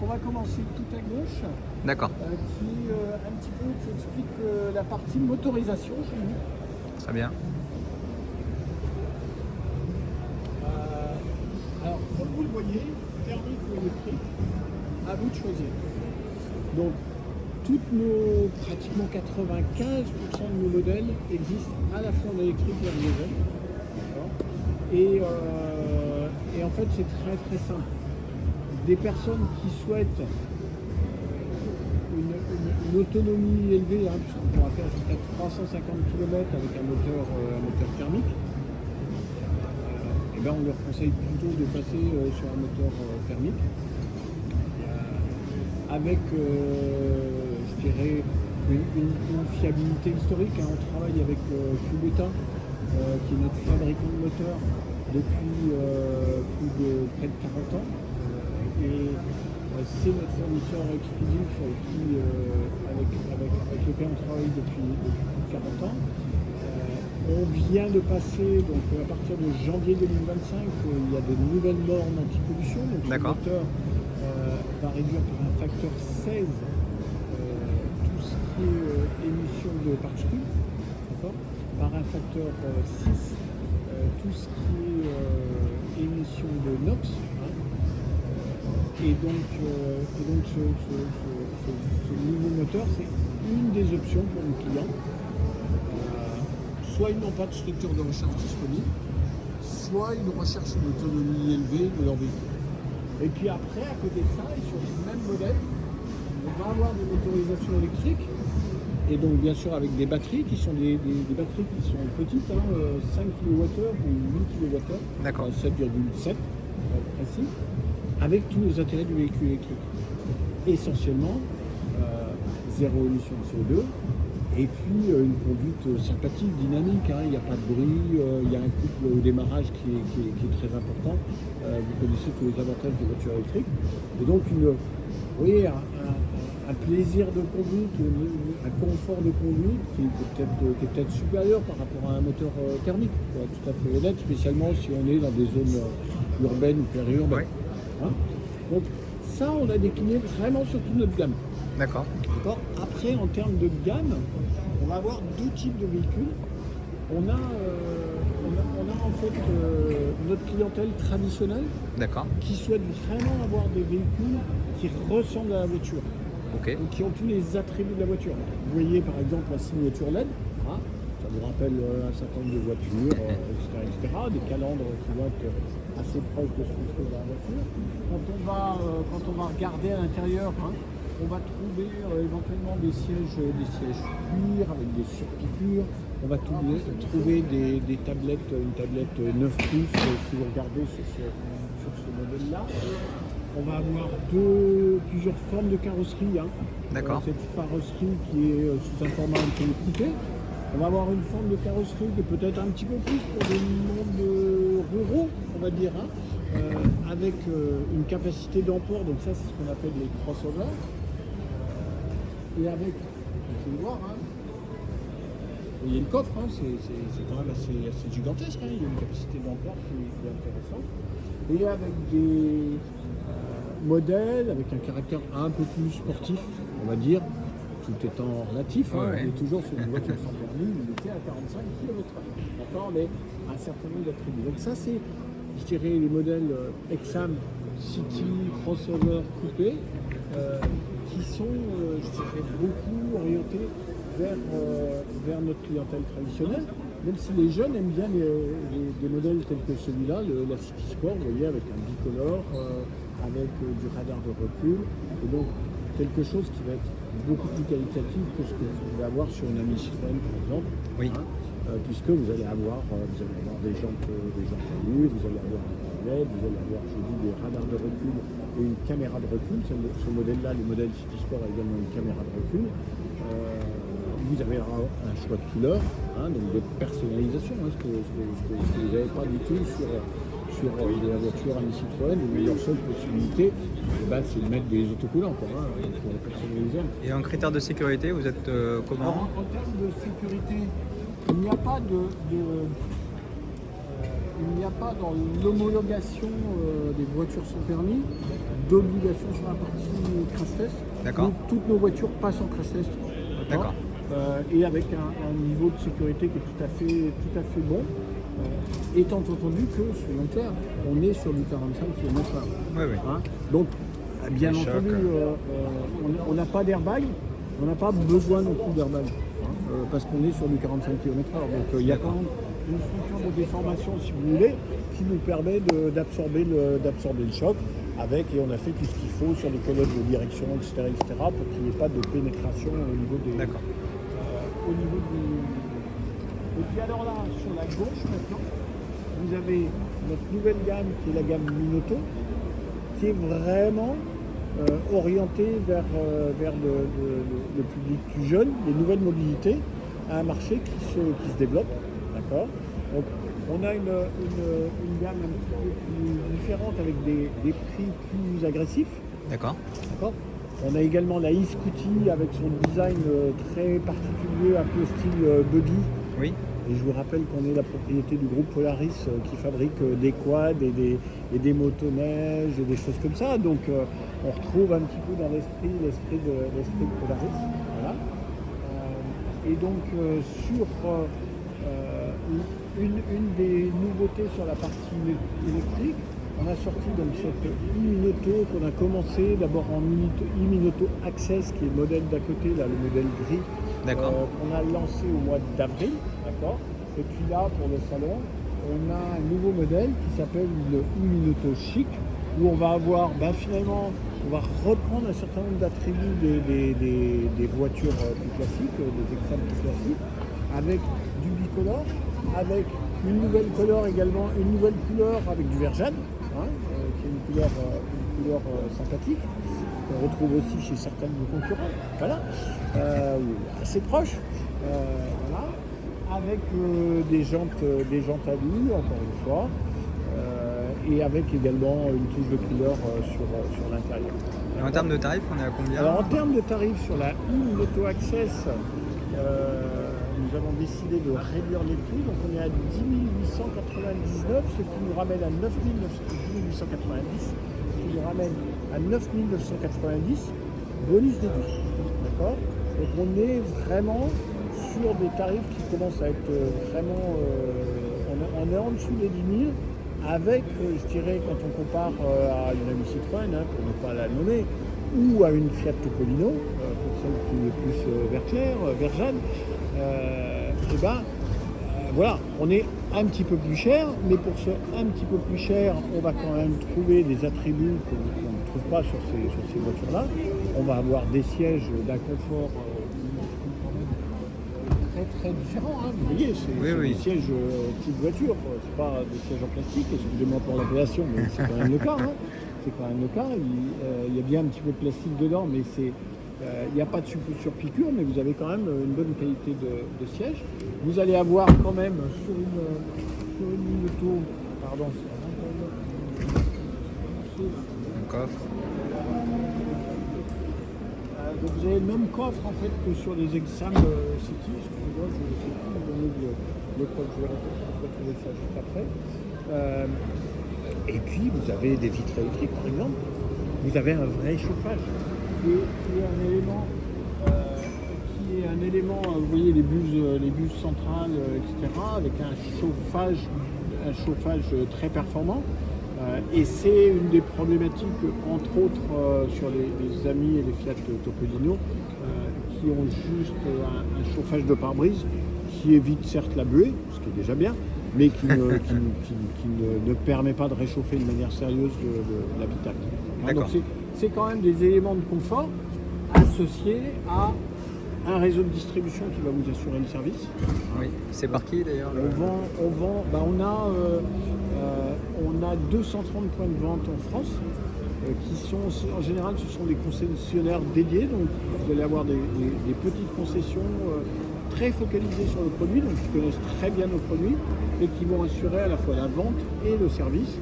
va commencer tout à gauche, D'accord, qui un petit peu qui explique la partie motorisation chez nous. très bien. Alors, comme vous le voyez, thermique ou électrique, à vous de choisir. Donc, pratiquement 95% de nos modèles existent à la fois en électrique et en diesel. D'accord. Et en fait, c'est très très simple. Des personnes qui souhaitent une autonomie élevée, puisqu'on pourra faire jusqu'à 350 km avec un moteur thermique, et ben on leur conseille plutôt de passer sur un moteur thermique avec, je dirais, une fiabilité historique. On travaille avec Cubeta, qui est notre fabricant de moteurs depuis près de 40 ans. Et c'est notre fournisseur exclusif avec lequel on travaille depuis plus de 40 ans. On vient de passer, donc à partir de janvier 2025, il y a de nouvelles normes anti-pollution. Donc le moteur va réduire par un facteur 16 tout ce qui est émission de particules, par un facteur 6 tout ce qui est émission de NOx. Et donc ce nouveau moteur, c'est une des options pour nos clients. Soit ils n'ont pas de structure de recharge disponible, soit ils recherchent une autonomie élevée de leur véhicule. Et puis après, à côté de ça, et sur les mêmes modèles, on va avoir des motorisations électriques, et donc bien sûr avec des batteries qui sont des batteries qui sont petites, 5 kWh ou 8 kWh, d'accord. 7,7 précis, avec tous les intérêts du véhicule électrique. Essentiellement, zéro émission de CO2, et puis une conduite sympathique, dynamique, il n'y a pas de bruit, il y a un couple au démarrage qui est très important. Vous connaissez tous les avantages des voitures électriques. Et donc un plaisir de conduite, un confort de conduite qui est peut-être supérieur par rapport à un moteur thermique, pour être tout à fait honnête, spécialement si on est dans des zones urbaines ou périurbaines. Ouais. Donc ça, on a décliné vraiment sur toute notre gamme. D'accord. Après, en termes de gamme, on va avoir deux types de véhicules. On a en fait notre clientèle traditionnelle, qui souhaite vraiment avoir des véhicules qui ressemblent à la voiture. Donc, qui ont tous les attributs de la voiture. Vous voyez par exemple la signature LED, ça vous rappelle un certain nombre de voitures, etc., des calandres qui vont être assez proches de ce qu'on trouve dans la voiture. Quand on va regarder à l'intérieur, on va trouver éventuellement des sièges cuir avec des surpiqûres. On va trouver des tablettes, une tablette 9 pouces si vous regardez sur ce modèle-là. On va avoir plusieurs formes de carrosserie. Cette carrosserie qui est sous un format un peu coupé. On va avoir une forme de carrosserie qui est peut-être un petit peu plus pour des mondes ruraux, on va dire, avec une capacité d'emport. Donc ça, c'est ce qu'on appelle les crossovers. Et avec, vous pouvez le voir, vous voyez le coffre, c'est quand même assez gigantesque. Il y a une capacité d'emport qui est intéressante. Et avec des modèles avec un caractère un peu plus sportif, on va dire, tout étant relatif, on est toujours sur une voiture sans permis, limitée à 45 km/h, mais un certain nombre d'attributs. Donc ça, c'est, je dirais, les modèles Exam, City, Crossover, Coupé, qui sont, je dirais, beaucoup orientés vers notre clientèle traditionnelle, même si les jeunes aiment bien des modèles tels que celui-là, la City Sport, vous voyez, avec un bicolore, avec du radar de recul, et donc quelque chose qui va être beaucoup plus qualitatif que ce que vous pouvez avoir sur une Ami Citroën par exemple, puisque vous allez avoir des jantes allures, vous allez avoir un LED, vous allez avoir, je dis, des radars de recul et une caméra de recul. Ce modèle-là, le modèle City Sport a également une caméra de recul. Vous avez un choix de couleurs, donc de personnalisation, ce que vous n'avez pas du tout sur la voiture Ami Citroën, où leur seule possibilité, c'est de mettre des autocollants pour personnaliser. Et en critères de sécurité, vous êtes comment? En termes de sécurité, il n'y a pas il n'y a pas dans l'homologation des voitures sans permis d'obligation sur la partie crash test. D'accord. Toutes nos voitures passent en crash test. D'accord. Et avec un niveau de sécurité qui est tout à fait bon. Étant entendu que, soyons clairs, on est sur du 45 km/h. Oui, oui. Hein, donc, bien Les entendu, chocs. on n'a pas d'airbag, on n'a pas besoin non plus d'airbag, parce qu'on est sur du 45 km/h. Donc il y a quand même une structure de déformation, si vous voulez, qui nous permet d'absorber le choc. Et on a fait tout ce qu'il faut sur les colonnes de direction, etc., pour qu'il n'y ait pas de pénétration au niveau des. D'accord. Au niveau du. Et puis alors là, sur la gauche maintenant, vous avez notre nouvelle gamme qui est la gamme Minoto, qui est vraiment orientée vers le public plus jeune, les nouvelles mobilités, à un marché qui se développe. D'accord. Donc, on a une gamme un petit peu plus différente avec des prix plus agressifs. D'accord. D'accord. On a également la e-Scooty avec son design très particulier, un peu style buggy. Oui. Et je vous rappelle qu'on est la propriété du groupe Polaris qui fabrique des quads et des motoneiges et des choses comme ça. Donc on retrouve un petit peu dans l'esprit de Polaris. Voilà. Et donc sur une des nouveautés sur la partie électrique, on a sorti donc cette e-Minoto qu'on a commencé d'abord en e-Minoto Access, qui est le modèle d'à côté, là, le modèle gris, qu'on a lancé au mois d'avril. D'accord. Et puis là, pour le salon, on a un nouveau modèle qui s'appelle le e-Minoto Chic, où on va avoir, finalement, on va reprendre un certain nombre d'attributs des voitures plus classiques, des exams plus classiques, avec du bicolore, avec une nouvelle couleur également, une nouvelle couleur avec du verjane, qui est une couleur sympathique, qu'on retrouve aussi chez certains de nos concurrents, voilà, assez proches, voilà, avec des jantes à lui, encore une fois, et avec également une touche de couleur sur l'intérieur. Et en termes de tarifs, on est à combien? Alors en termes de tarifs sur la e-Minoto Access, nous avons décidé de réduire les prix, donc on est à 10 899, ce qui nous ramène à 9 890, ce qui nous ramène à 9 990, bonus déduit. D'accord. Donc on est vraiment sur des tarifs qui commencent à être vraiment... on est en dessous des 10 000, avec, je dirais, quand on compare à une amie Citroën, pour ne pas la nommer, ou à une Fiat Topolino, pour celle qui est plus Verjane, voilà, on est un petit peu plus cher, mais pour ce un petit peu plus cher, on va quand même trouver des attributs qu'on ne trouve pas sur ces voitures-là. On va avoir des sièges d'un confort très très différent. Vous voyez, c'est des sièges type voiture, c'est pas des sièges en plastique, excusez-moi pour l'appellation, mais c'est quand même le cas. C'est quand même le cas. Il y a bien un petit peu de plastique dedans, mais c'est... il n'y a pas de surpiqûre, mais vous avez quand même une bonne qualité de siège. Vous allez avoir quand même sur une Minoto, pardon, un coffre. Donc vous avez le même coffre en fait que sur les exams City. Excusez-moi, je ne sais plus vous donner le code, je vais retrouver ça juste après. Et puis vous avez des vitres électriques par exemple. Vous avez un vrai chauffage. Qui est un élément, vous voyez les buses centrales, etc., avec un chauffage très performant. Et c'est une des problématiques, entre autres, sur les Ami et les Fiat Topolino, qui ont juste un chauffage de pare-brise qui évite certes la buée, ce qui est déjà bien, mais qui ne permet pas de réchauffer de manière sérieuse l'habitacle. Donc c'est quand même des éléments de confort associés à un réseau de distribution qui va vous assurer le service. Oui, c'est par qui d'ailleurs on a 230 points de vente en France qui sont, en général, ce sont des concessionnaires dédiés. Donc vous allez avoir des petites concessions très focalisées sur le produit, donc qui connaissent très bien nos produits et qui vont assurer à la fois la vente et le service.